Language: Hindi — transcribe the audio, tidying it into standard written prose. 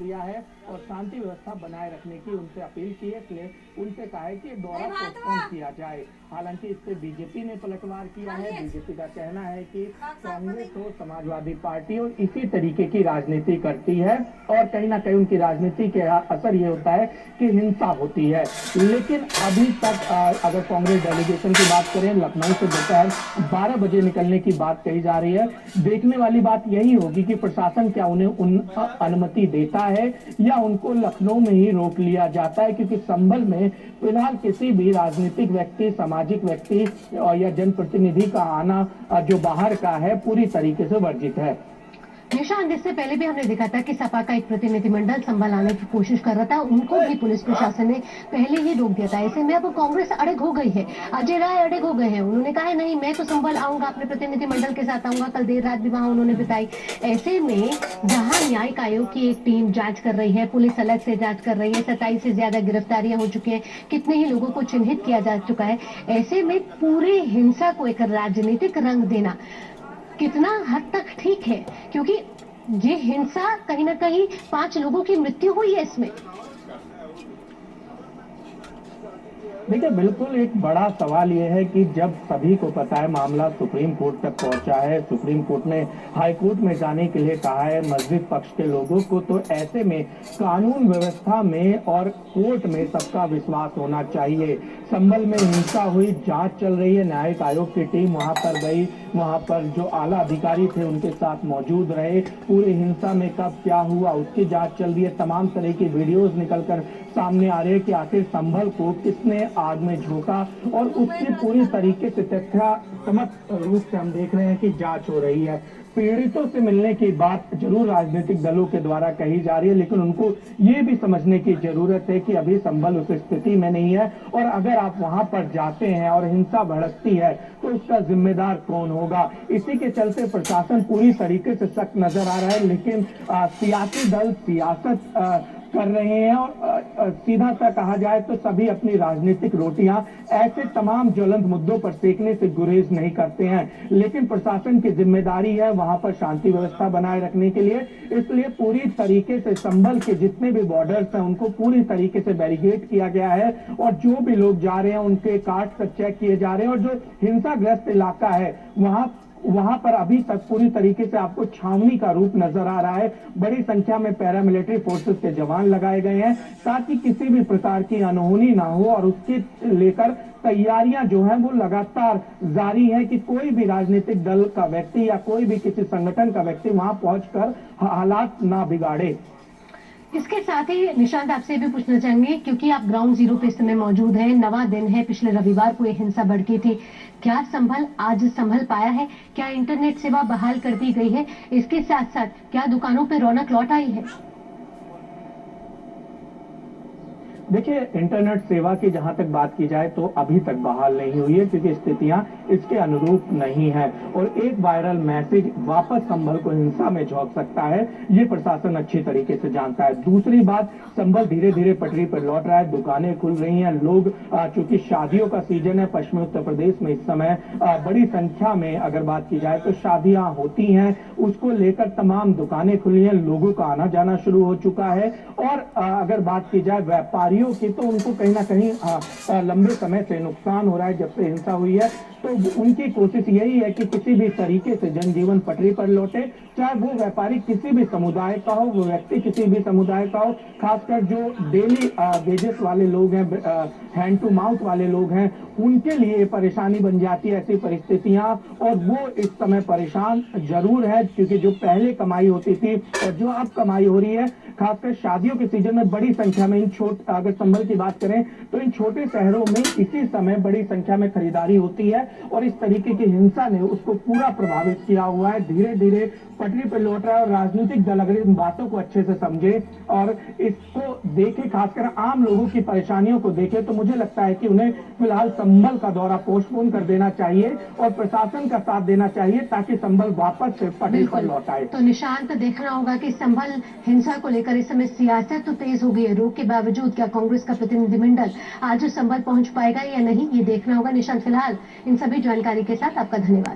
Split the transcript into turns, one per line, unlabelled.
दिया है और शांति व्यवस्था बनाए रखने की उनसे अपील की है। इसलिए उनसे कहा है कि दौरा पोस्टपोन किया जाए। हालांकि इस पे बीजेपी ने पलटवार किया है। बीजेपी का कहना है कि कांग्रेस और समाजवादी पार्टी और इसी तरीके की राजनीति करती है और कहीं ना कहीं उनकी राजनीति के असर ये होता है कि हिंसा होती है। लेकिन अभी तक अगर कांग्रेस डेलीगेशन की बात करें, लखनऊ से दोपहर 12 बजे निकलने की बात कही जा रही है। देखने वाली बात यही होगी कि प्रशासन क्या उन्हें अनुमति देता है या उनको लखनऊ में ही रोक लिया जाता है, क्योंकि संभल में फिलहाल किसी भी राजनीतिक व्यक्ति, सामाजिक व्यक्ति या जनप्रतिनिधि का आना जो बाहर का है पूरी तरीके से वर्जित है।
निशांत, इससे पहले भी हमने देखा था कि सपा का एक प्रतिनिधिमंडल संभल आने की कोशिश कर रहा था, उनको भी पुलिस प्रशासन ने पहले ही रोक दिया था। ऐसे में अब कांग्रेस अड़ग हो गई है, अजय राय अड़ग हो गए हैं। उन्होंने कहा है नहीं, मैं तो संभल आऊंगा, अपने प्रतिनिधिमंडल के साथ आऊंगा। कल देर रात भी वहां उन्होंने बिताई। ऐसे में जहां न्यायिक आयोग की एक टीम जांच कर रही है, पुलिस अलग से जांच कर रही है, 27 से ज्यादा गिरफ्तारियां हो चुकी है, कितने ही लोगों को चिन्हित किया जा चुका है। ऐसे में पूरी हिंसा को एक राजनीतिक रंग देना कितना हद तक ठीक है, क्योंकि ये हिंसा कहीं ना कहीं 5 लोगों की मृत्यु हुई है इसमें।
देखिए, बिल्कुल एक बड़ा सवाल यह है कि जब सभी को पता है मामला सुप्रीम कोर्ट तक पहुंचा है, सुप्रीम कोर्ट ने हाई कोर्ट में जाने के लिए कहा है मस्जिद पक्ष के लोगों को, तो ऐसे में कानून व्यवस्था में और कोर्ट में सबका विश्वास होना चाहिए। संभल में हिंसा हुई, जांच चल रही है, न्यायिक आयोग की टीम वहां पर गई, वहां पर जो आला अधिकारी थे उनके साथ मौजूद रहे। पूरी हिंसा में कब क्या हुआ उसकी जांच चल रही है। तमाम तरह की वीडियोज निकलकर सामने आ रहे हैं कि आखिर संभल को किसने आग में झोंका, और उसकी पूरी तरीके से तथ्यात्मक रूप से हम देख रहे हैं कि जांच हो रही है। पीड़ितों से मिलने की बात जरूर राजनीतिक दलों के द्वारा कही जा रही है, लेकिन उनको ये भी समझने की जरूरत है कि अभी संभल उस स्थिति में नहीं है, और अगर आप वहां पर जाते हैं और हिंसा भड़कती है तो उसका जिम्मेदार कौन होगा। इसी के चलते प्रशासन पूरी तरीके से सख्त नजर आ रहा है, लेकिन सियासी दल सियासत कर रहे हैं और सीधा सा कहा जाए तो सभी अपनी राजनीतिक रोटियां ऐसे तमाम ज्वलंत मुद्दों पर सेकने से गुरेज नहीं करते हैं। लेकिन प्रशासन की जिम्मेदारी है वहां पर शांति व्यवस्था बनाए रखने के लिए, इसलिए पूरी तरीके से संभल के जितने भी बॉर्डर्स हैं उनको पूरी तरीके से बैरिकेड किया गया है, और जो भी लोग जा रहे हैं उनके कार्ड तक चेक किए जा रहे हैं। और जो हिंसाग्रस्त इलाका है वहां पर अभी तक पूरी तरीके से आपको छावनी का रूप नजर आ रहा है। बड़ी संख्या में पैरामिलिट्री फोर्सेस के जवान लगाए गए हैं ताकि किसी भी प्रकार की अनहोनी ना हो, और उसके लेकर तैयारियां जो हैं वो लगातार जारी है कि कोई भी राजनीतिक दल का व्यक्ति या कोई भी किसी संगठन का व्यक्ति वहां पहुंचकर हालात ना बिगाड़े।
इसके साथ ही निशांत, आपसे भी पूछना चाहेंगे, क्योंकि आप ग्राउंड जीरो पे इस समय मौजूद हैं, 9वां दिन है, पिछले रविवार को ये हिंसा भड़की थी। क्या संभल आज संभल पाया है? क्या इंटरनेट सेवा बहाल कर दी गई है? इसके साथ साथ क्या दुकानों पे रौनक लौट आई है?
देखिए, इंटरनेट सेवा की जहां तक बात की जाए तो अभी तक बहाल नहीं हुई है, क्योंकि स्थितियां इसके अनुरूप नहीं है, और एक वायरल मैसेज वापस संभल को हिंसा में झोंक सकता है, ये प्रशासन अच्छी तरीके से जानता है। दूसरी बात, संभल धीरे धीरे पटरी पर लौट रहा है, दुकानें खुल रही हैं, लोग चूंकि शादियों का सीजन है, पश्चिमी उत्तर प्रदेश में इस समय बड़ी संख्या में अगर बात की जाए तो शादियां होती हैं, उसको लेकर तमाम दुकानें खुली हैं, लोगों का आना जाना शुरू हो चुका है। और अगर बात की जाए व्यापारियों की, तो उनको कहीं ना कहीं लंबे समय से नुकसान हो रहा है। जब से हिंसा हुई है तो उनकी कोशिश यही है कि किसी भी तरीके से जनजीवन पटरी पर लौटे, चाहे वो व्यापारी किसी भी समुदाय का हो, वो व्यक्ति किसी भी समुदाय का हो। खासकर जो डेली वेजेस वाले लोग हैं, हैंड टू माउथ वाले लोग हैं, उनके लिए परेशानी बन जाती है ऐसी परिस्थितियां, और वो इस समय परेशान जरूर है, क्योंकि जो पहले कमाई होती थी और जो अब कमाई हो रही है, खासकर शादियों के सीजन में बड़ी संख्या में अगर संभल की बात करें तो इन छोटे शहरों में इसी समय बड़ी संख्या में खरीदारी होती है, और इस तरीके की हिंसा ने उसको पूरा प्रभावित किया हुआ है। धीरे धीरे पटरी पर लौट रहा है, और राजनीतिक दल अगर इन बातों को अच्छे से समझे और इसको देखे, खासकर आम लोगों की परेशानियों को देखे, तो मुझे लगता है कि उन्हें फिलहाल संभल का दौरा पोस्टपोन कर देना चाहिए और प्रशासन का साथ देना चाहिए, ताकि संभल वापस से पटरी पर लौट आए।
तो निशांत, देखना होगा कि संभल हिंसा को लेकर इस समय सियासत तो तेज हो गई है, रोक के बावजूद क्या कांग्रेस का प्रतिनिधिमंडल आज संभल पहुंच पाएगा या नहीं, ये देखना होगा। निशांत, फिलहाल इन सभी जानकारी के साथ आपका धन्यवाद।